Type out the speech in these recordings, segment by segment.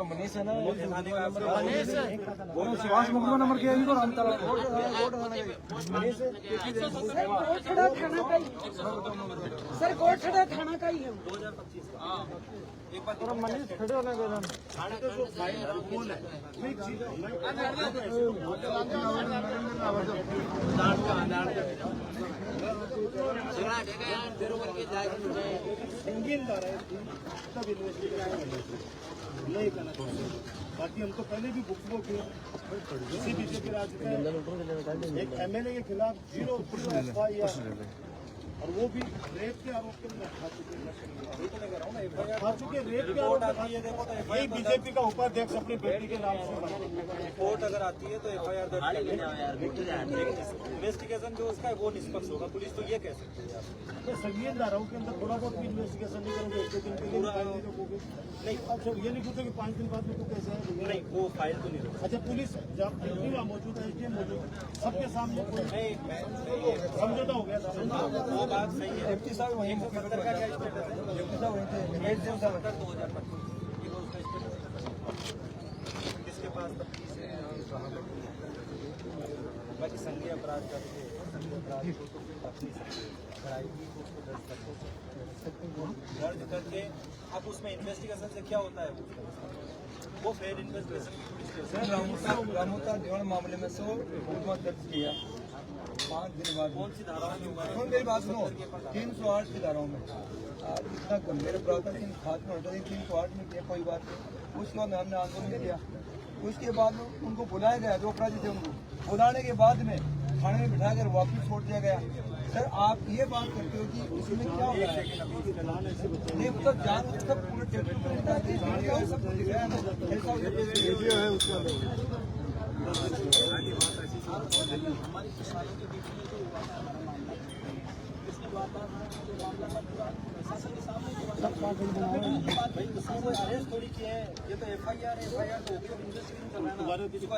मनीष है ना, शिवास मुकदमा नंबर क्या है इनको सर कोटड़ा थाना का ही है। 2025 मनीष खड़े होने के नहीं करना चाहिए। बाकी हमको पहले भी बुक किया किसी बीजेपी राज्य में एक एमएलए के खिलाफ 0 एफआईआर और वो भी रेप के आरोप के खा चुके रेप के आरोप यही बीजेपी का उपाध्यक्ष अपनी बेटी के नाम से रिपोर्ट अगर आती है तो एफआईआर दर्ज इन्वेस्टिगेशन जो उसका है वो निष्पक्ष होगा। पुलिस तो ये कह सकती है तो संगीन धाराओं के अंदर थोड़ा बहुत भी इन्वेस्टिगेशन नहीं करेंगे, 1-2 दिन के लिए नहीं। अब सब ये नहीं पूछे कि 5 दिन बाद में तो कैसे है नहीं, वो फाइल तो नहीं होगा। अच्छा पुलिस जब मौजूद है, एसडीएम मौजूद है, सबके सामने समझौता हो गया था। वो बात सही है। एमपी साहब वहीं 170 का क्या स्टेटस है? एमपी साहब वहीं थे 2025 किसके पास बाकी संज्ञेय अपराध करके दर्ज करके अब उसमें इन्वेस्टिगेशन से क्या होता है वो फेयर इन्वेस्टिगेशन रामोता देवण मामले में से मुकदमा दर्ज किया 5 दिन बाद। कौन सी धाराओं में हुआ है? मेरी बात सुनो, 308 की धाराओं में इतना गंभीर अपराध था, 308 में किया कोई बात नहीं। उसके बाद हमने आंदोलन किया, उसके बाद उनको बुलाया गया, जो अपराधी थे उनको बुलाने के बाद में थाने में बिठा कर वापस छोड़ दिया गया। सर आप ये बात करते हो कि इसमें क्या हो रहा है? नहीं मतलब जान सब पूरे सब कुछ दिखाया ना अरेस्ट थोड़ी किए हैं, ये तो एफआईआर तो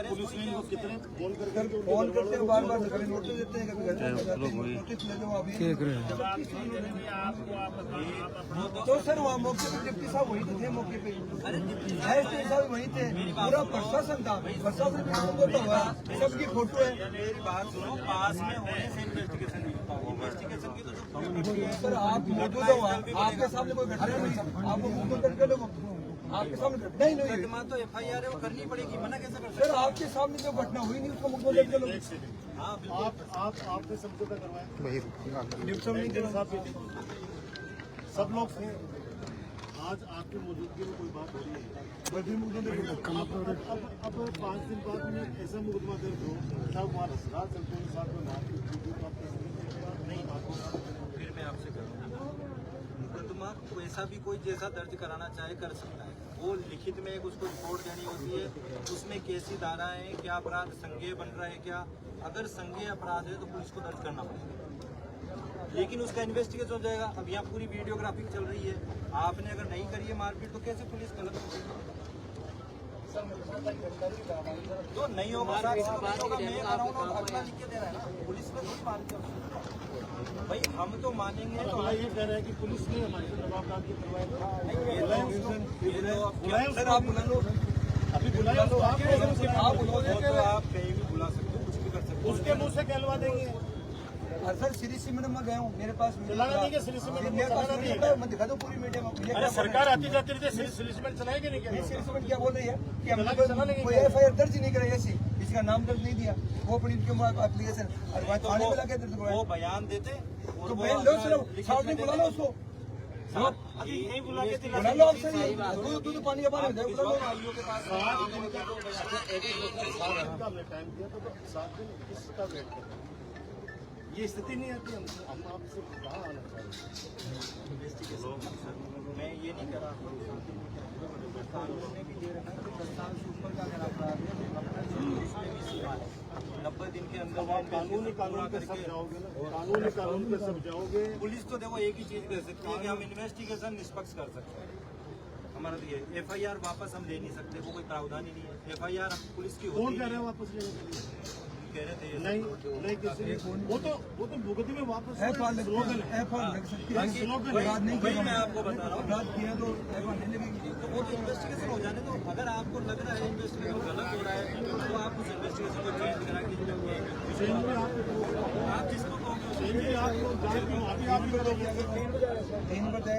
पुलिस ने कितने फोन करते हैं बार बार नोटिस देते हैं, कभी नोटिस ले लो अभी। तो सर वहाँ मौके पे डिप्टी साहब वहीं थे, मौके पे डिप्टी साहब वहीं थे, पूरा प्रशासन था, प्रशासन हुआ सबकी फोटो है। मेरी बात सुनो, पास में होने से इन्वेस्टिगेशन नहीं होता, इन्वेस्टिगेशन की तो सर आप मौजूद हो, आपके सामने कोई घटना नहीं, आपको मुकदमा कर लो, आपके सामने घटना ही नहीं है तो एफआईआर है वो करनी पड़ेगी, मना कैसे कर सर? आपके सामने जो घटना हुई नहीं उसका मुकदमा कर लो। आपने समझौता करवाया सब लोग थे। आज आपकी मौजूदगी में कोई बात हो रही है, अब 5 दिन बाद में ऐसा मुकदमा दर्ज हो सब वहाँ रसदार चलते हैं साथ में नहीं बात हो। फिर मैं आपसे करूँगा मुकदमा वैसा भी कोई जैसा दर्ज कराना चाहे कर सकता है, वो लिखित में एक उसको रिपोर्ट देनी होती है, उसमें कैसी धाराएं क्या अपराध संज्ञेय बन रहा है क्या, अगर संज्ञेय अपराध है तो पुलिस को दर्ज करना पड़ेगा, लेकिन उसका इन्वेस्टिगेशन हो जाएगा। अब यहाँ पूरी वीडियोग्राफी चल रही है, आपने अगर नहीं करी है मारपीट तो कैसे पुलिस गलत होगी? तो नहीं होगा मैं लिख के दे रहा है ना, पुलिस में थोड़ी मानते हो भाई, हम तो मानेंगे। तो ये कह रहे हैं कि पुलिस ने हमारे जवाबदार की करवाया, आप बुला लो, अभी बुलाया तो आप कहीं भी बुला सकते हो, कुछ भी कर सकते हो, उसके मुँह से कहलवा देंगे। सर श्री सिमरन में गया हूँ, मेरे पास मैं दिखा दूँ पूरी मीडिया में। अरे सरकार आती जाती रहती है, श्री सिमरन चलाएगी नहीं क्या? श्री सिमरन क्या बोल रही है कि हमने कोई एफआईआर दर्ज नहीं कराई, ऐसी इसका नाम दर्ज नहीं दिया, वो अपनी एप्लीकेशन और थाने में लाके दर्ज करवाया। वो बयान देते तो बयान लो, साथ में बुला लो उसको, अभी नहीं बुला के बुला लो आपसे, दूध पानी का पानी बुला लो के पास। 7 दिन किसका वेट करें, ये स्थिति नहीं आती। हम आपसे कहाँ आना चाहिए? मैं ये नहीं कर रहा हूँ, कानून ने भी दे रखा है कि 10 साल से ऊपर का अगर अपराध है उसमें भी सीमा है, 90 दिन के अंदर आप कानून पे सब जाओगे ना, कानून पे सब जाओगे। पुलिस तो देखो एक ही चीज कर सकती है कि हम इन्वेस्टिगेशन निष्पक्ष कर सकते हैं, हमारा तो ये एफआईआर वापस हम ले नहीं सकते, वो कोई प्रावधान ही नहीं है। एफआईआर पुलिस की होती है, वापस लेने के लिए कह रहे थे नहीं किसी ने वो तो भुगती में वापस स्लोगन नहीं किया। मैं आपको बता रहा हूँ अपराध किया तो नहीं लगेगी, तो वो तो इन्वेस्टिगेशन हो जाने दो। अगर आपको लग रहा है इन्वेस्टिगेशन गलत हो रहा है तो आप उस इन्वेस्टिगेशन को चेंज करा के आप जिसको कहोगे 3 बजे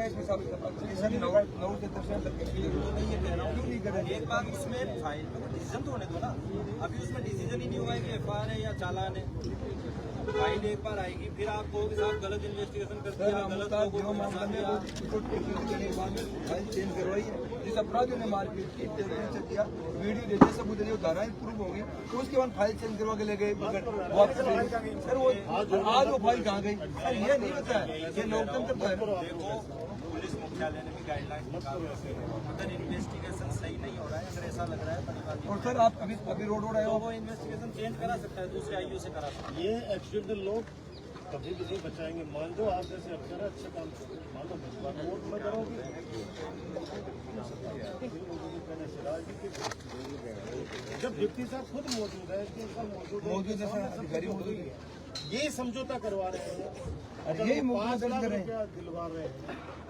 एक बात उसमें फाइल में डिसीजन तो होने दो ना। अभी उसमें डिसीजन ही नहीं हुआ है कि एफआईआर है या चालान है। फाइल एक बार आएगी, फिर आप कहोगे साहब गलत इन्वेस्टिगेशन कर दिया, गलत लोगों को फंसा दिया। फाइल चेंज करवाई है, जिस अपराधियों ने मारपीट की किया, वीडियो देते सबूत देते धाराएं प्रूव हो गई, तो उसके बाद फाइल चेंज करवा के ले गए वापस। सर वो आज वो फाइल कहाँ गई? सर ये नहीं होता है, ये लोकतंत्र तो है। देखो पुलिस मुख्यालय ने भी गाइडलाइन निकाली, अगर इन्वेस्टिगेशन सही नहीं हो रहा है, अगर ऐसा लग रहा है और सर आप अभी रोड आए हो, वो इन्वेस्टिगेशन चेंज करा सकता है, दूसरे आईओ से करा सकता है। ये एक्सीडेंटल लोग कभी भी नहीं बचाएंगे। मान लो आप जैसे अफसर अच्छे काम करो, मान लो कोर्ट में करोगे जब डिप्टी साहब खुद मौजूद है, ये समझौता करवा रहे हैं, यही 5 लाख रुपया दिलवा रहे हैं,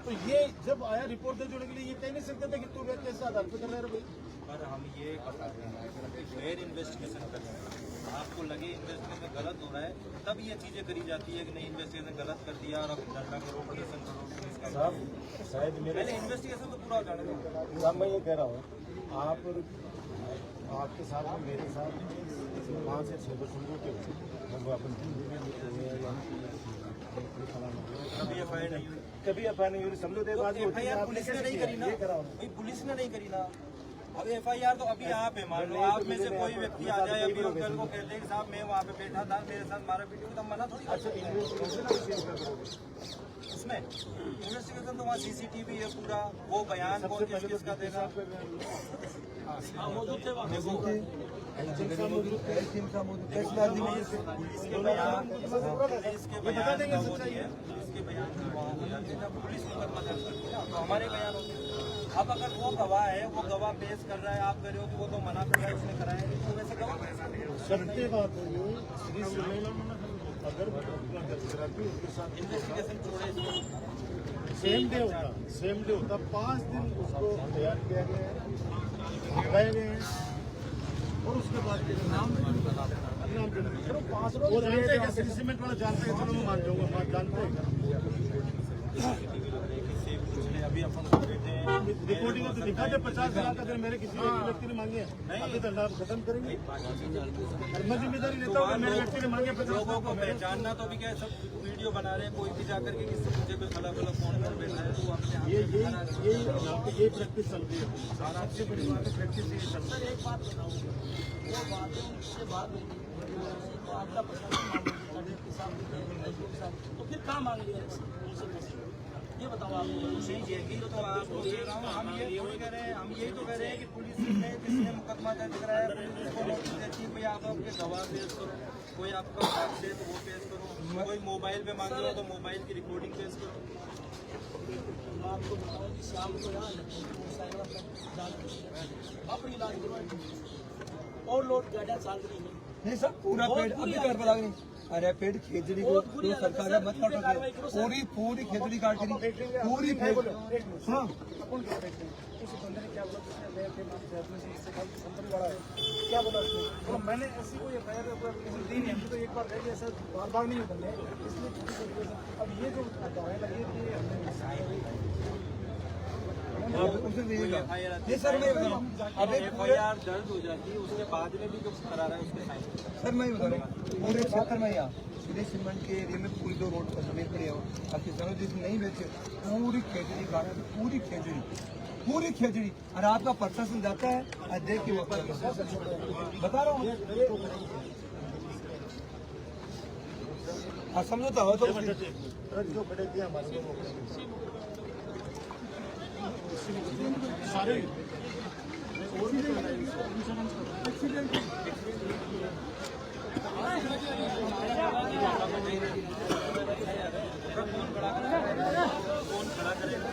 तो ये जब आया रिपोर्ट दे जोड़ने के लिए ये कह नहीं सकते थे कि तू व्यक्ति ऐसे आधार पर कर रहे भाई। पर हम ये बता रहे हैं कि फेयर इन्वेस्टिगेशन कर रहे हैं, आपको लगे इन्वेस्टिगेशन गलत हो रहा है तब ये चीजें करी जाती है कि नहीं इन्वेस्टिगेशन गलत कर दिया और अब धरना करो, प्रदर्शन करो। शायद पहले इन्वेस्टिगेशन तो पूरा हो जाने दो। साहब मैं ये कह रहा हूँ, आपके साथ में मेरे साथ 5 से 6 लोगों के कभी एफआईआर नहीं हुई, कभी एफआईआर नहीं हुई, समझो एफआईआर पुलिस ने नहीं करी ना, पुलिस ने नहीं करी ना। अब एफआईआर तो अभी आप है, मान लो आप में से कोई व्यक्ति आ जाए अभी और कल को कहते हैं कि साहब मैं वहाँ पे बैठा था, मेरे साथ मारा पीटी हुई, तब मना थोड़ी। अच्छा उसमें इन्वेस्टिगेशन तो वहाँ सीसीटीवी है पूरा, वो बयान कौन किसका देगा मौजूद थे वहाँ। पुलिस मुकदमा दर्ज करती है तो हमारे बयान होते हैं। अब अगर वो गवाह है, वो गवाह पेश कर रहा है, आप कह रहे हो कि वो तो मना कर रहा है, उसने कराया तो वैसे गवाह सत्य बात है ये। अगर उसके साथ इन्वेस्टिगेशन छोड़े सेम डे होता 5 दिन उसको तैयार किया गया है, गए हैं और उसके बाद वो जानते हैं सीमेंट वाला जानते हैं, चलो मैं मान जाऊंगा, जानते हैं अभी अपन रिपोर्टिंग तो दिखा दे 50 लाख अगर मेरे किसी व्यक्ति ने मांगे अभी तो लाभ खत्म करेंगे। मैं जिम्मेदारी लेता हूँ, मेरे व्यक्ति ने मांगे 50 लोगों को पहचानना तो अभी क्या सब वीडियो बना रहे हैं, कोई भी जाकर के किससे मुझे कोई अलग अलग फोन कर बैठा है तो अपने ये प्रैक्टिस चल रही है, आपके परिवार में प्रैक्टिस ये चल रही है। एक बात बताओ, वो बातें उससे बात नहीं तो आपका तो फिर कहाँ मांग लिया ये बताओ आप। यही तो आपको कह रहा हूँ, हम यही तो कह रहे हैं कि पुलिस ने जिसने मुकदमा दर्ज कराया पुलिस उसको नोटिस देती है भाई आप आपके गवाह पेश करो, कोई आपका साक्ष्य दे तो वो पेश करो, कोई मोबाइल पे मांग रहा तो मोबाइल की रिकॉर्डिंग पेश करो। मैं आपको बताऊँ कि शाम को यहाँ अपनी इलाज करवाएं और लोड गाइडेंस चाल रही नहीं सर, पूरा पेड़ अभी कर पड़ा नहीं। अरे पेड़ खेजड़ी को सरकार का मत काटो, पूरी खेजड़ी काट रही, पूरी हाँ क्या बोला तो मैंने ऐसी कोई एफआईआर दी नहीं, हमने तो एक बार कही ऐसा बार बार नहीं करने, इसलिए अब ये जो दवाएं लगी थी ये सर मैं अब एफआईआर दर्ज हो जाती है उसके बाद में भी जो करा रहा है उसके साइन। सर मैं बता रहा हूँ पूरे क्षेत्र में यहाँ सुरेश सीमेंट के एरिया में पूरी 2 रोड पर जमीन पड़ी हो, अब किसानों जिसने नहीं बेचे पूरी खेजड़ी काट, पूरी खेजड़ी और आपका प्रशासन जाता है और देख के वक्त बता रहा हूँ समझौता हो तो जो खड़े थे हमारे सारे कौन खड़ा करेगा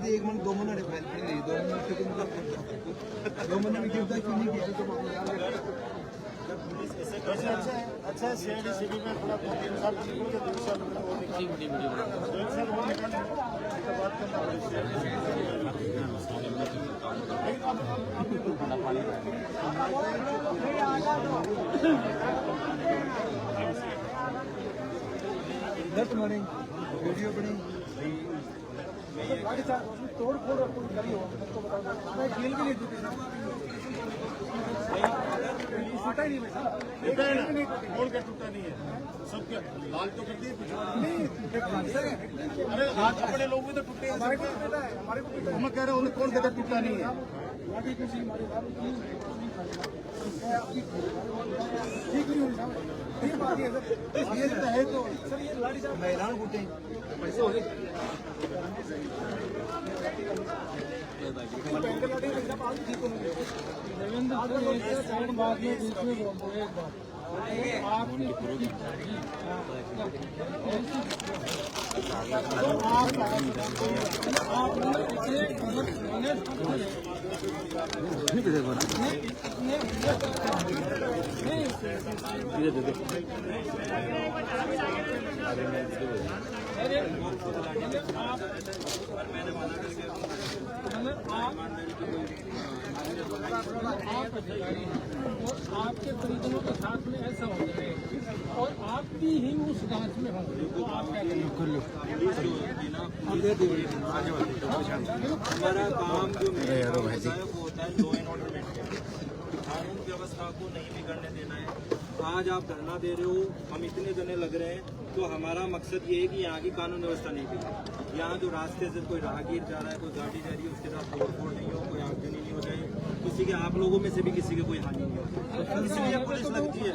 एक मिनट 2 मिनट फाइल पड़ी रही 2 मिनट से तो 2 मिनट में गिरफ्तार क्यों नहीं किया? अच्छा सीआईडी सीबी में थोड़ा 3 साल की हो गया 2 साल में वो निकल 1 साल वो निकल उसके बाद दर्द मारे वीडियो बनी तोड़ फोड़ करी हो तो बताओ जेल के लिए टूटा ही नहीं बोल के टूटा नहीं है सबके लाल तो कर दिए अरे आज अपने लोग भी तो टूटे हैं मैं कह रहा हूँ कौन कहता टूटा नहीं है ठीक नहीं होनी बात ये है तो सर ये लाड़ी साहब मैदान कूटे पैसे हो गए आपके परिजनों के साथ में ऐसा हो जाए और आप भी ही उस जांच में होंगे तो आप क्या करेंगे? हमारा काम जो होता है वो होता है लॉ एंड ऑर्डर मेंटेन, कानून व्यवस्था को नहीं बिगड़ने देना है। आज आप धरना दे रहे हो, हम इतने जने लग रहे हैं, तो हमारा मकसद ये है कि यहाँ की कानून व्यवस्था नहीं बिगड़े। यहाँ जो रास्ते से कोई राहगीर जा रहा है, कोई गाड़ी जा रही है, उसके साथ तोड़फोड़ नहीं हो, कोई आगजनी नहीं हो जाए, किसी के आप लोगों में से भी किसी के कोई हानि नहीं हो, इसलिए पुलिस लगती है।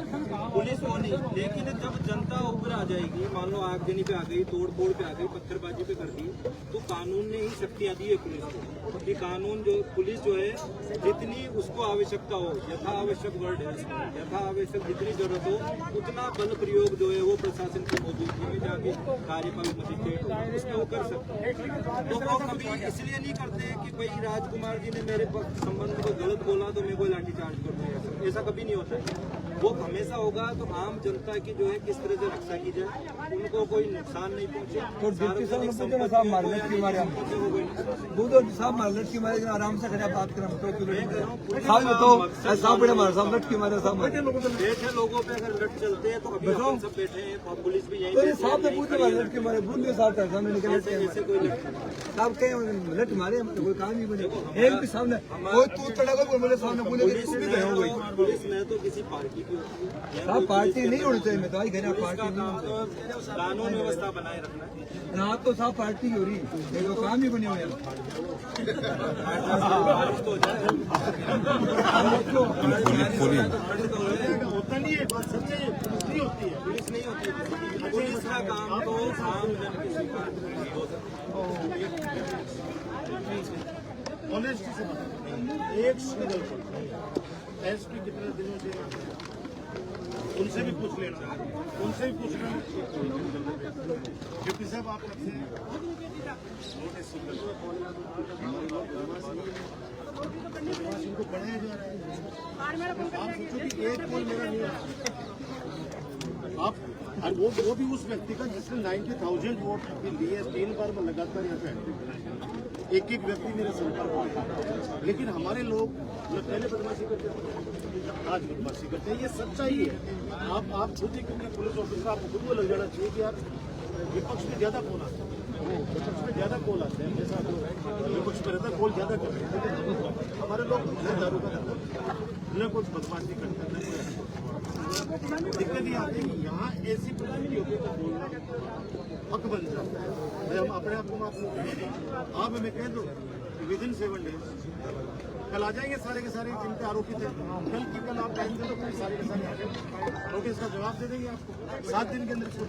पुलिस वो नहीं, लेकिन जब जनता ऊपर आ जाएगी, मान लो आगजनी पे आ गई, तोड़फोड़ पे आ गई, पत्थरबाजी पे कर दी, तो कानून ने ही शक्तियाँ दी है पुलिस को कि कानून जो पुलिस जो है जितनी उसको आवश्यकता हो, यथा आवश्यक वर्ड है, यथा आवश्यक जितनी जरूरत हो उतना बल प्रयोग जो है वो प्रशासन की मौजूदगी में जाके कार्यपालक मजिस्ट्रेट उसमें वो कर सकते हैं। तो वो कभी इसलिए नहीं करते कि भाई राजकुमार जी ने मेरे संबंध में गलत बोला तो मैं कोई लाठीचार्ज कर दूँ, ऐसा कभी नहीं होता है। वो हमेशा होगा तो आम जनता की जो है किस तरह से रक्षा की जाए, उनको कोई नुकसान नहीं पहुंचे। तो साहब मारलट की मारे साहब मारलट की मारे आराम से खड़ा बात करें साहब बड़े मार साहब लट की मारे साहब बैठे लोगों पे अगर लट चलते हैं तो अभी अपन सब बैठे हैं, पुलिस भी यही साहब ने पूछे लट की मारे बूंदे साहब सामने निकले ऐसे कोई साहब कहे लट मारे कोई काम नहीं बने एक भी सामने कोई तू चढ़ा कोई मेरे सामने बोले पुलिस में तो किसी पार्टी की साहब पार्टी नहीं होनी चाहिए। मैं तो आई घर पार्टी कानून व्यवस्था बनाए रखना रात तो साहब पार्टी हो रही है, तो काम ही बने हुए होता नहीं है, बात सच है, नहीं होती है, पुलिस नहीं होती है। पुलिस का काम तो आम जन की ऑनेस्टी से एक सिंगल एसपी कितने दिनों से उनसे भी पूछ लेना, उनसे भी पूछ लेना डिप्टी साहब आप कब से नोटिस सिंगल इनको बढ़ाया जा रहा है। आप सोचो कि एक कॉल मेरा नहीं है, आप और वो भी उस व्यक्ति का जिसने 90,000 वोट लिए 3 बार में लगातार यहाँ पे एक एक व्यक्ति मेरे संपर्क में, लेकिन हमारे लोग पहले बदमाशी करते थे, आज बदमाशी करते हैं। ये सच्चाई है। आप खुद ही क्योंकि पुलिस ऑफिसर आपको खुद को लग जाना चाहिए कि यार विपक्ष में ज्यादा कॉल आते हैं, विपक्ष में ज्यादा कॉल आते हैं, जैसा विपक्ष में रहता है कॉल ज्यादा करते हैं। हमारे लोग दारू का न कुछ बदमाशी करते हैं, दिक्कत ये आती है कि यहाँ ऐसी परिस्थिति होती है तो हक बन जाता है। हम अपने आप को माफ नहीं, आप हमें कह दो विद इन 7 days कल आ जाएंगे सारे के सारे जिनके आरोपित हैं, कल की कल आप टाइम दे दो फिर सारे के सारे आ जाएंगे, नोटिस का जवाब दे देंगे आपको। 7 दिन के अंदर इसको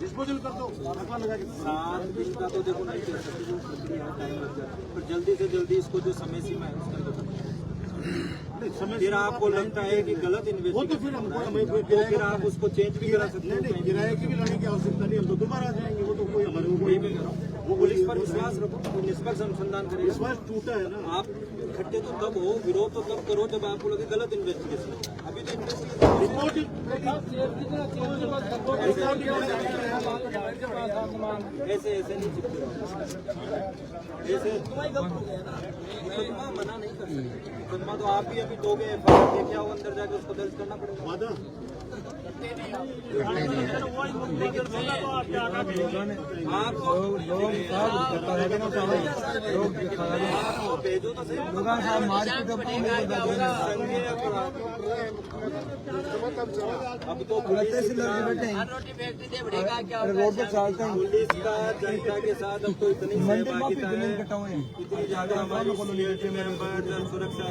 डिस्पोजल कर दो, धक्का लगा के 7 दिन का तो देखो नहीं कह सकते, जो प्रक्रिया टाइम लग जाता है, पर जल्दी से जल्दी इसको जो समय सीमा है उसका फिर आपको लगता है कि गलत वो तो इन्वेस्टिगेशन फिर हमको तो फिर आप उसको चेंज भी करा सकते नहीं नहीं, किराए की भी लाने की आवश्यकता नहीं, हम तो दोबारा आ जाएंगे। वो तो कोई हमारे को वही मैं कह रहा हूँ। वो पुलिस पर विश्वास रखो, कोई निष्पक्ष अनुसंधान करेगा। विश्वास टूटा है ना। आप इकट्ठे तो तब हो, विरोध तो तब करो जब आपको लगे गलत इन्वेस्टिगेशन होगा। अभी तो इन्वेस्टिगेशन रिपोर्ट ऐसे ऐसे नहीं चिपके ऐसे मुकदमा मना नहीं कर सकते। मुकदमा तो आप ही अभी दोगे, FIR लेके आओ, अंदर जाके उसको दर्ज करना पड़ेगा। वादा आप भेजो तो सही। अब तो पुलिस का जनता के साथ अब तो इतनी सहभागिता है, इतनी ज्यादा हमारी सुरक्षा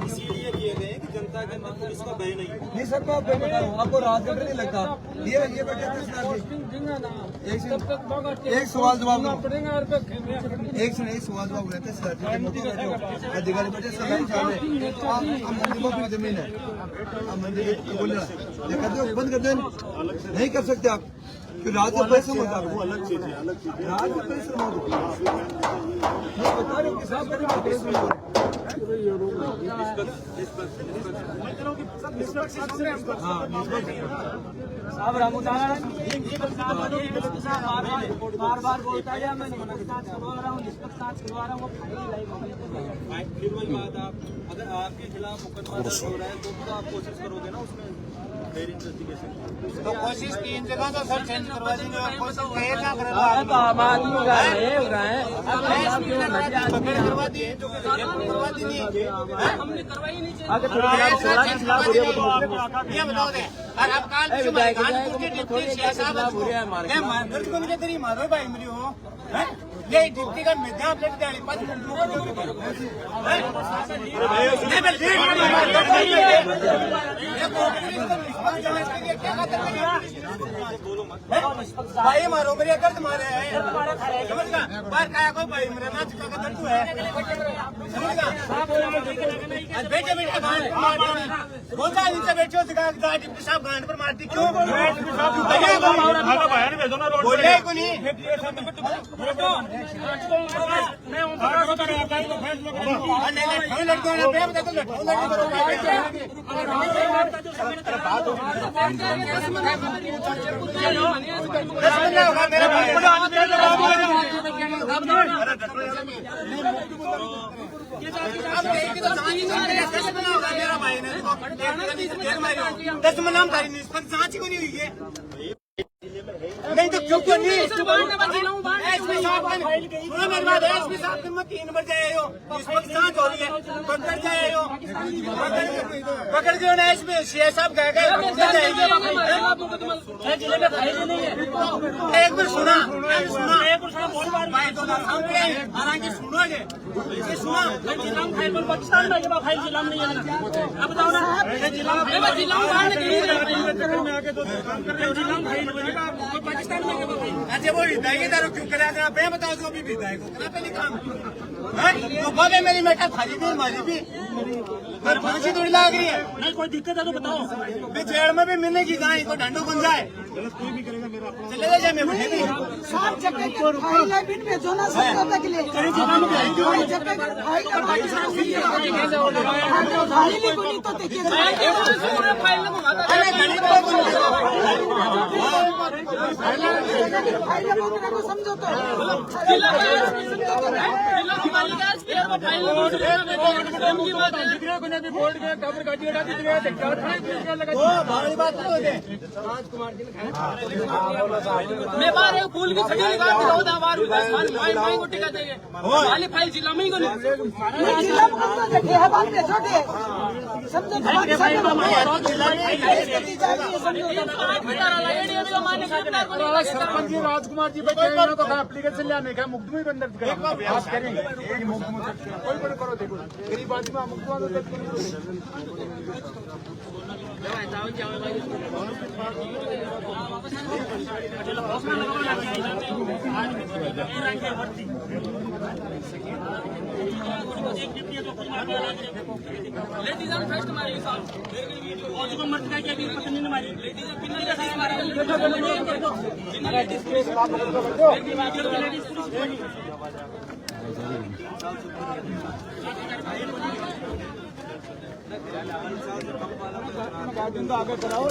इसीलिए किए गए हैं कि जनता के अंदर पुलिस का भय नहीं है। नहीं सर, मैं आपको बता रहा हूँ, आपको रात में नहीं लगता। ये बेटे एक सवाल जवाब दो। एक सवाल जवाब रहते हैं सर, अधिकारी बेटे सरकारी चाहे मंदिरों की जमीन है, आप मंदिर बोलना बंद कर दें, नहीं कर सकते आप। फिर रात में पैसे मत वो अलग चीज है, अलग चीज है। रात में पैसे मत बता रहे हो किसान पैसे अब बार बार बोलता है मैं निष्पक्ष करवा रहा हूँ, निष्पक्ष करवा रहा हूँ। वो फिर वही बात, आप अगर आपके खिलाफ मुकदमा दर्ज हो रहा है तो आप कोशिश करोगे ना उसमें फेयर इन्वेस्टिगेशन। तो कोशिश 3 जगह तो सर चेंज करवा देंगे और कोशिश फेल ना तो आम आदमी हो रहा है करवा दी करवा दी हमने करवाई नहीं चाहिए। ये बताओ दे और अब काल कानपुर के डिप्टी सीएम साहब मैं मार्केट को मिले तेरी मारो भाई मेरी हो ये डिप्टी का मिद्या प्लेट डाली 5 मिनट भाई मारो मेरे कर तुम्हारे है समझ गया बाहर काया को भाई मेरा नाच का दर्द है समझ गया बेटे बेटे बोलता नीचे बैठो डिप्टी साहब गांड पर मारती क्यों बोले को नहीं मेरा भाई ने 10 महीना तारी निष्पक्ष जांच क्यों नहीं हुई है नहीं तो क्यों क्यों नहीं सुनो मेरी बात एसपी साहब तुम 3 बजे आए हो निष्पक्ष जांच हो रही है पकड़ के आए हो पकड़ के ना एसपी सीए साहब कह गए एक बार सुना भाई दोनों सामने हालांकि सुनोगे ये सुना पाकिस्तान में फाइल जिला नहीं है अब बताओ ना जिला पाकिस्तान में अच्छा वो विधायक क्यों करा देना मैं बताओ जो अभी विधायक को करा पहले काम तो बाबे मेरी मेटा खाली भी मारी भी पर फांसी थोड़ी लाग रही है नहीं कोई दिक्कत है तो बताओ जेल में भी मिलने की गाय को डंडो बन जाए कोई भी करेगा मेरा चले जाए मैं बैठे भी सब जगह के फाइल है बिन भेजो ना समझौता के लिए हर जगह के फाइल है फाइल ही कोनी तो देखिए फाइल में अरे गणित फाइल को समझौता भारी बात तो है मैं बाहर फूल की छड़ी निकाल के दो दावार माई को टिका देंगे वाली फाइल जिला में ही को नहीं जिला में तो देखे है बात में छोटे समझो हमारे साथ सरपंच जी राजकुमार जी बैठे हैं तो एप्लीकेशन लाने का मुकदमे भी अंदर प्रयास करेंगे कोई बड़े करो देखो गरीब आदमी मुकदमा तो लेडीज एंड फर्स्ट मारी साहब और जो मर्द का क्या पत्नी ने मारी लेडीज एंड पिन्नी का साथ मारा आगे कराओ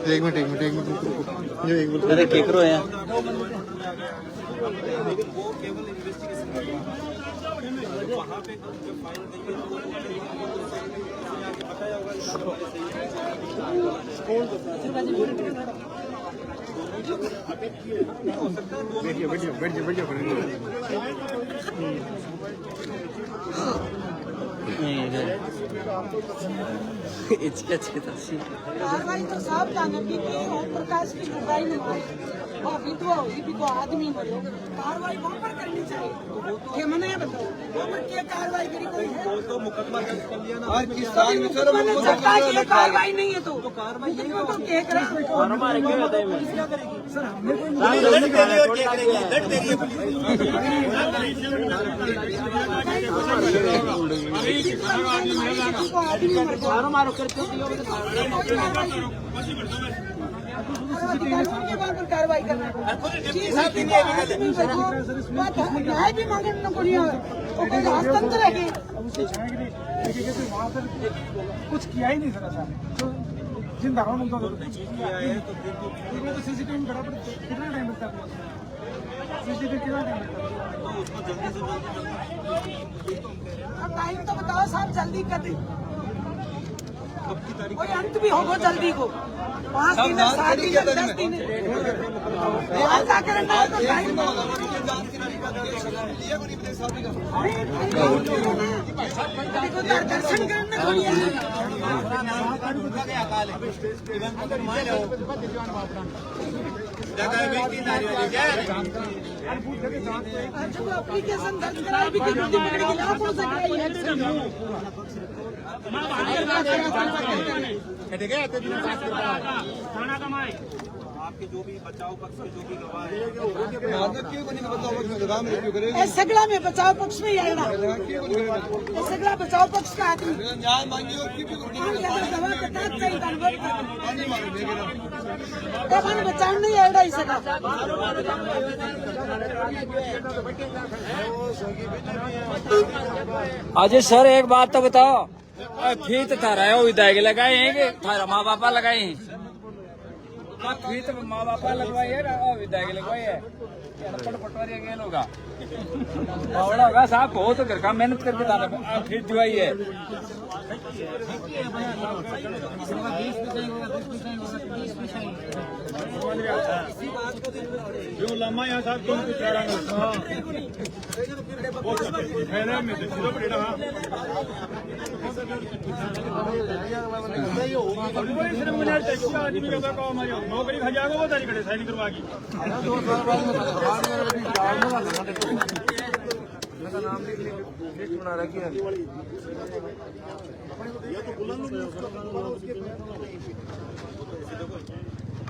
एक मिनट ये एक मिनट अरे केकरो है लेकिन वो केवल इन्वेस्टिगेशन कर रहा है वहाँ पे जो फाइल गई है तो बताया कार्रवाई तो साफ जाने की ओम प्रकाश की लुगाई ने मारी और विधवा हुई विधवा आदमी मरो कार्रवाई वहाँ पर करनी चाहिए ये मैंने बताओ वहाँ पर क्या कार्रवाई करी कोई है तो मुकदमा दर्ज कर लिया ना आज किस साल में सर मैंने चक्का की कार्रवाई नहीं है तो कार्रवाई नहीं तो क्या करा हमारे क्या होता है पुलिस क्या करेगी सर हमने कोई लड़ देगी और क्या करेगी लड़ देगी मारो करके के बात पर कार्रवाई करना न्याय भी मांगे न कोई हस्तांतर है वहाँ पर कुछ किया ही नहीं सर ऐसा तो जिन धाराओं में तो सीसीटीवी में बराबर कितना टाइम लगता है सीसीटीवी कितना टाइम लगता है टाइम तो बताओ साहब जल्दी कर दी कोई अंत भी होगा जल्दी को 5 दिन 7 दिन 10 दिन ऐसा करना है तो टाइम दर्शन करने को नहीं जब एप्लीकेशन दर्ज कराई भी कितनी पड़ेगी आप हो सकता है आपके जो भी बचाव पक्ष के जो भी गवाह है सगड़ा में बचाव पक्ष में ही आएगा सगड़ा बचाव पक्ष का आदमी न्याय मांगी और की भी दवा बता चाहिए बचाव नहीं आएगा इसका अजय सर एक बात तो बताओ फीत थारा है विदाई लगाए हैं कि थारा माँ बापा लगाए हैं फीत माँ बापा लगवाई है ना विदाई लगवाई है पटवारी गेल होगा बड़ा होगा साहब बहुत घर का मेहनत करके थारा फीत दिवाई है जो लम्बा यहाँ साहब तुम कुछ नौकरी खा जाएगा वो तारीख साइन करवा की बना रखी है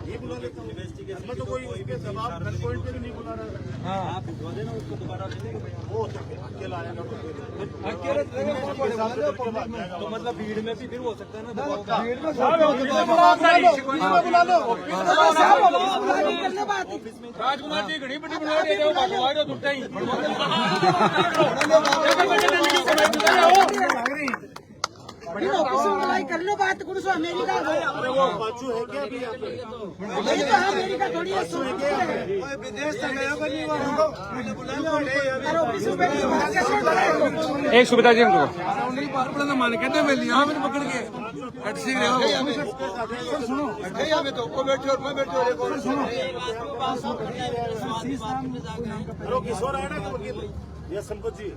ये बुला लेता हूँ इन्वेस्टिगेशन तो कोई उसके दबाव गन पॉइंट पे भी नहीं बुला रहा हाँ आप भिजवा देना उसको दोबारा ले लेंगे वो अकेला आएगा तो मतलब भीड़ में भी फिर हो सकता है ना राजकुमार जी घड़ी बड़ी बना दे भगवान टूटा ही कर लो बात कुछ अमेरिका बाजू है क्या अभी यहाँ पे तो अमेरिका थोड़ी है विदेश से गया एक सुविधा जी हमको मान कहते मिल यहाँ मैंने पकड़ के सुनो तो वो बैठे और मैं बैठे किशोर है ना ये संपत जी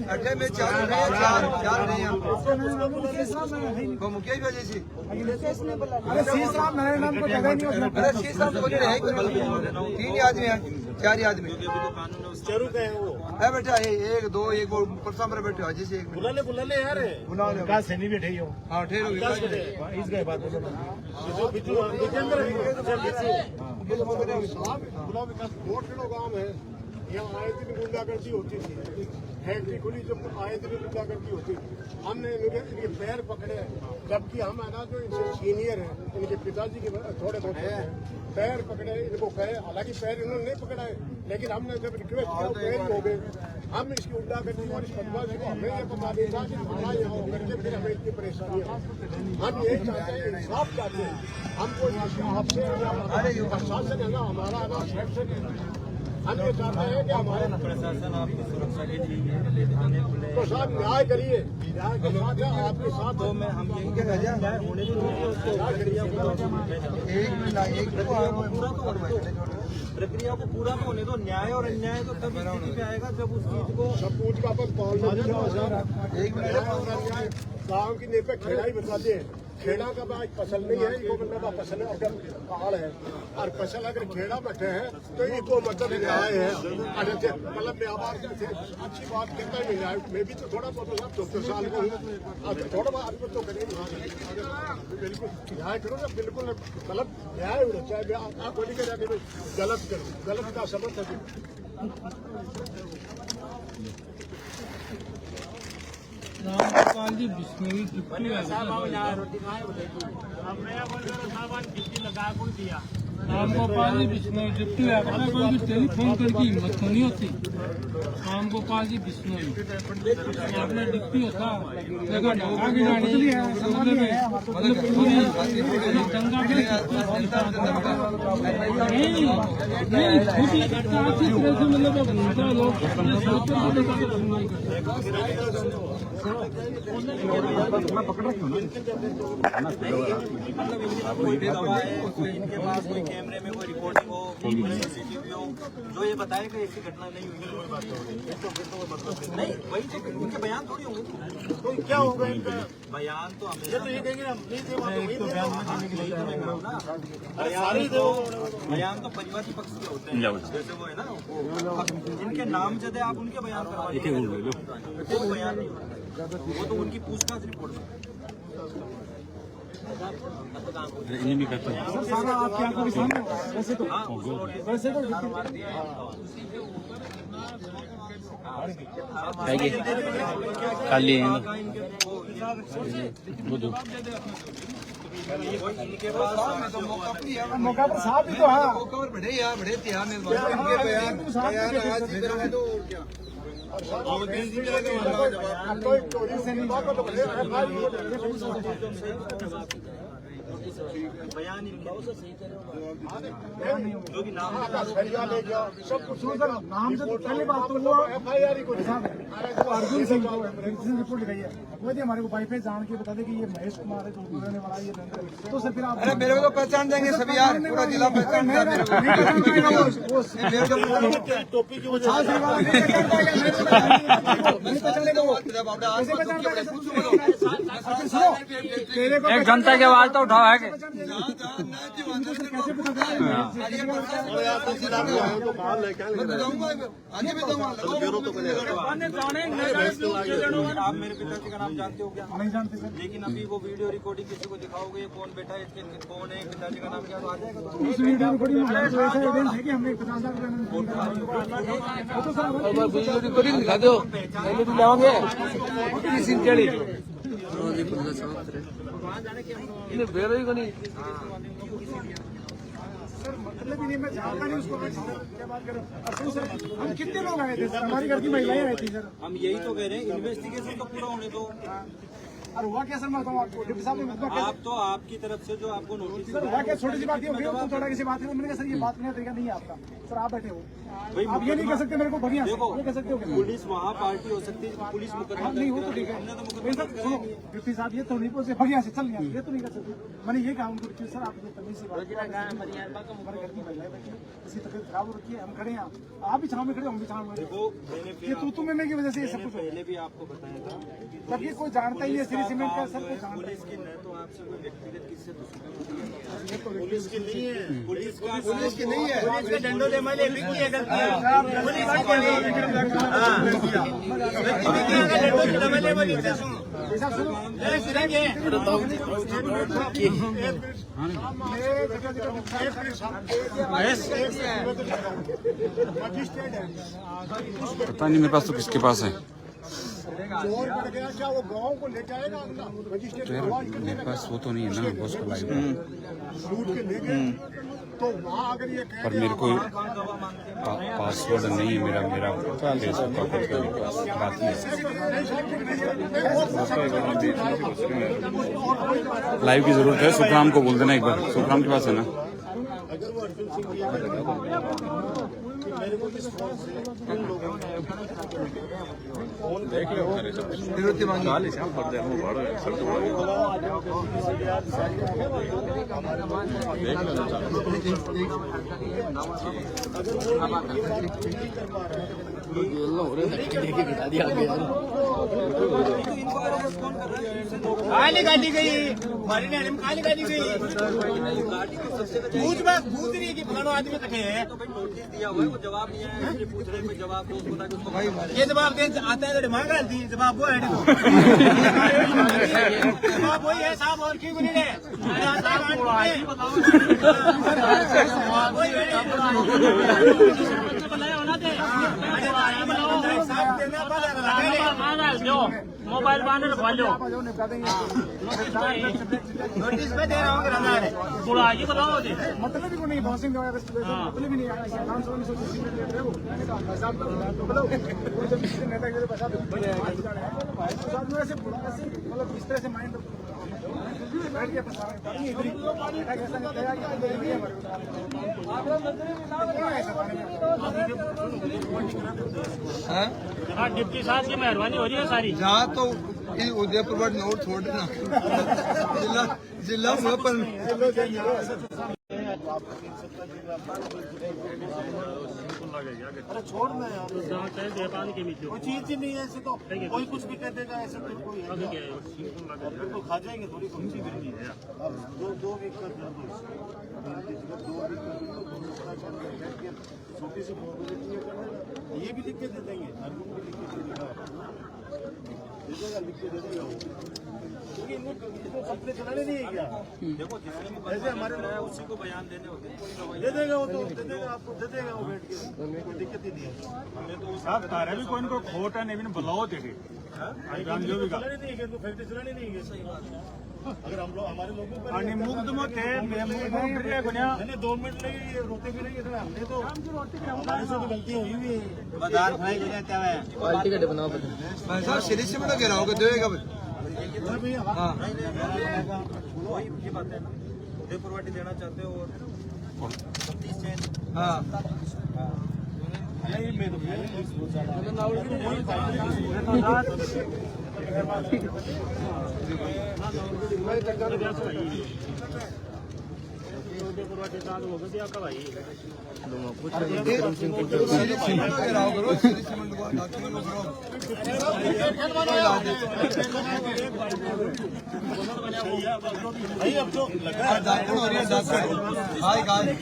अड्डे में चार रहे हैं वो मुखिया की वजह से अरे शीश राम नारायण नाम को जगह नहीं होता। अरे शीश राम बोले रहे 3 आदमी हैं 4 आदमी चरू गए वो है बेटा एक दो एक वो परसा पर बैठे हो जैसे एक बुला ले यार बुला ले का से नहीं बैठे हो हाँ ठहरो इस गए बात जो बिजू विजेंद्र गुलाब विकास बहुत बड़ा गांव है। यहाँ आए दिन गुंडागर्दी होती थी, फैक्ट्री खुली जब आए दिन गुंडागर्दी होती थी। हमने इनके पैर पकड़े, जबकि हम है ना जो इनसे सीनियर है, इनके पिताजी के थोड़े बहुत पैर पकड़े, इनको कहे, हालांकि पैर इन्होंने नहीं पकड़ाए, लेकिन हमने जब रिक्वेस्ट किया पैर हो गए। हम इसकी गुंडागर्दी और इस बदमाशी को हमें ये बता देता कि हमारा यहाँ होकर के फिर हमें इतनी परेशानी है। हम यही चाहते हैं, इंसाफ चाहते हैं। हमको आपसे प्रशासन है ना, हमारा है ना सेक्शन है, हम ये चाहते हैं कि हमारे प्रशासन आपकी सुरक्षा के लिए तो साहब न्याय करिए, न्याय के साथ है आपके साथ। तो मैं हम यही कह रहे हैं न्याय होने के लिए प्रक्रिया को पूरा तो होने दो। न्याय और अन्याय तो तब स्थिति पे आएगा जब उस चीज को सब कुछ का अपन गाँव की नेपे खेड़ा ही बताते हैं। खेड़ा का आज फसल नहीं है, इनको मतलब फसल अगर पहाड़ है और फसल अगर खेड़ा बैठे हैं तो इनको मतलब न्याय है। मतलब मैं आवाज अच्छी बात कहता ही न्याय मैं भी तो थोड़ा बहुत 74 साल को हूँ, थोड़ा बहुत आपको तो करेंगे बिल्कुल न्याय करो ना, बिल्कुल मतलब न्याय होना चाहिए। आप बोली कर गलत करो, गलत का समर्थन रामगोपाल जी बिश्नोई डिप्टी रामगोपाल जी बिश्नोई डिप्टी आपने कोई भी टेलीफोन करके हिम्मत तो नहीं होती। रामगोपाल जी बिश्नोई आपने डिप्टी होता जगह ढाका गिरानी मतलब पूरी गंगा में नहीं छोटी काफी तरह से मतलब घूमता लोग इनके पास कोई कैमरे में कोई रिपोर्टिंग हो, सीसीटीवी हो, जो ये बताए कि ऐसी घटना नहीं हुई, कोई बात नहीं। वही तो उनके बयान थोड़ी होंगे, तो क्या होगा इनका बयान तो हमें ये तो ये कहेंगे हम नहीं थे वहाँ तो वही थे। बयान तो परिवादी पक्ष के होते हैं, जैसे वो है ना वो जिनके नाम जदे आप उनके बयान करवाइए, वो बयान नहीं होता, वो तो उनकी पूछताछ रिपोर्ट में। सारा आपके आंखों के सामने वैसे तो खाली मौका पर साहब भी तो है मौका पर बड़े यार बड़े तैयार मेजबान बयान ही जो भी नाम ले जाओ सब कुछ नाम से पहली बात तो वो FIR को अर्जुन सिंह को रिपोर्ट लिखाई है वो यदि हमारे को वाईफाई जान के बता दे कि ये महेश कुमार है जो रहने वाला ये तो सर फिर आप अरे मेरे को तो पहचान देंगे सभी यार, पूरा जिला पहचान टोपी की वजह एक जनता की आवाज तो उठाओ है कि आगे भी दूंगा आप मेरे पिताजी का नाम जानते हो क्या? नहीं जानते सर। लेकिन अभी वो वीडियो रिकॉर्डिंग किसी को दिखाओगे कौन बैठा है, इसके कौन है, पिताजी का नाम क्या, तो आ जाएगा। उस वीडियो रिकॉर्डिंग में तो ऐसा एविडेंस है कि हमने 50,000 वीडियो रिकॉर्डिंग दिखा दो लाओगे मतलब ही नहीं, मैं जानता नहीं उसको, मैं क्या बात करूं। अफसोस सर हम कितने लोग आए थे सर, हमारी घर की महिलाएं आई थी सर। हम यही तो कह रहे हैं, इन्वेस्टिगेशन तो पूरा होने दो। और हुआ क्या सर, मैं बताऊँ आपको, डिप्टी साहब ने मुकदमा कैसे, आप तो आपकी तरफ से जो आपको नोटिस सर हुआ क्या, छोटी सी बात ये होगी, तो थोड़ा किसी बात है, मैंने कहा सर ये बात करने का तरीका नहीं है आपका, सर आप बैठे हो, आप ये नहीं कह सकते मेरे को बढ़िया से, देखो, ये कह सकते हो क्या? पुलिस वहाँ पार्टी हो सकती है, पुलिस मुकदमा नहीं हो तो ठीक है, हमने तो नहीं मुकदमा सर सुनो, डिप्टी साहब ये तो नहीं बोल सकते बढ़िया से चल गया, ये तो नहीं कर सकते, मैंने ये कहा उनको कि सर आप जो तमीज से बात करो, हमारे घर की महिलाएं बैठी है, किसी तबीयत खराब हो रखी है, हम खड़े हैं, आप भी छाव में खड़े, हम भी छाव में खड़े, देखो मैंने ये तू में की वजह से ये सब कुछ हो पहले भी आपको बताया था कि जब ये कोई जानता ही है श्री सीमेंट का, सर कोई जानता पुलिस की न तो आपसे कोई व्यक्तिगत किससे दुश्मनी है, पुलिस की नहीं है, पुलिस का पुलिस की नहीं है, पुलिस के डंडों से मैंने भी की है गलती, पुलिस की नहीं है। पता नहीं मेरे पास तो किसके पास है, चोर पड़ गया क्या वो गाँव को ले जाएगा अगला मजिस्ट्रेट मेरे पास वो तो नहीं है ना, वो उसका लाइव है। लूट के ले गए, तो वहाँ अगर ये पर मेरे को पासवर्ड नहीं है मेरा फेसबुक का खुद का बाकी है। लाइव की जरूरत है, सुखराम को बोल देना एक बार, सुखराम के पास है ना। अगर वो अर्जुन सिंह की मेरे को किस फोन से उन लोगों ने फोन देख लो निवृत्ति मांगी काली गाड़ी गई, हमारी नहर में काली गाड़ी गई, पूछ रही है कि फलाना आदमी कटे है, नोटिस दिया हुआ है, वो जवाब नहीं आया, इसलिए पूछ रहे हैं कोई जवाब दो उसको, ताकि उसको ये जवाब दे आता है तो मांग रही थी, जवाब वो है जवाब वही है साहब, और क्यों नहीं है मोबाइल बांधे रखवा लो, नोटिस में दे रहा हूँ बुला जी बताओ जी। मतलब ही को नहीं बॉसिंग मतलब ही नहीं आया, काम से सोच रहे हो नेता के पैसा मतलब इस तरह से माइंड बैठ गया हाँ डिप्टी साहब की मेहरबानी हो रही है सारी। जहाँ तो उदयपुर बट नोट छोड़ देना जिला हुआ पर अरे छोड़ना यार, कोई चीज ही नहीं है ऐसे, तो कोई कुछ भी कर देगा ऐसे, तो कोई तो खा जाएंगे थोड़ी कौन सी बिल्ली है, दो वीक कर छोटी सी ये भी लिख के दे देंगे, अर्जुन भी लिख के दे देगा, लिख के दे देगा, क्योंकि इनको कंपनी चलाने नहीं है क्या, देखो जिसने ऐसे हमारे लोग उसी को बयान देने होते हैं, दे देगा, वो तो दे देगा, आपको दे देगा वो बैठ के, कोई दिक्कत ही नहीं है। साहब तारे भी कोई ना कोई खोट है नहीं बुलाओ देखे जो भी चलाने नहीं है, फैक्ट्री चलाने नहीं है, सही बात है। अगर हम लोग हमारे लोगों पर आणि मुग्ध मग ते मैंने 2 मिनट लगे रोते भी नहीं, हमने तो हमारे से तो गलती हुई भी है। बाजार भाई देते हैं भाई साहब श्री सीमेंट का गिराओगे देगा हाँ वही की बात है ना, उदयपुर वाटी देना चाहते हो और 30 चेंज हाँ नहीं मैं तो भाई अब जो लगा है दाखिल हो रही है दाखिल हाय गाइस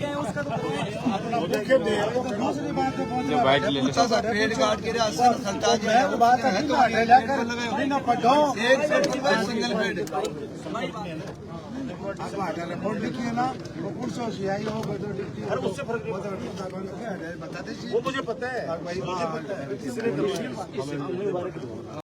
दूसरी बात है अच्छा सा पेड़ काट के सरताज है वो बात है तो ना पढ़ो एक सेट की बात सिंगल बेड रिपोर्ट लिखी है ना, वो कुछ आई हो उससे फर्क नहीं बता दीजिए, वो मुझे पता है, मुझे पता है।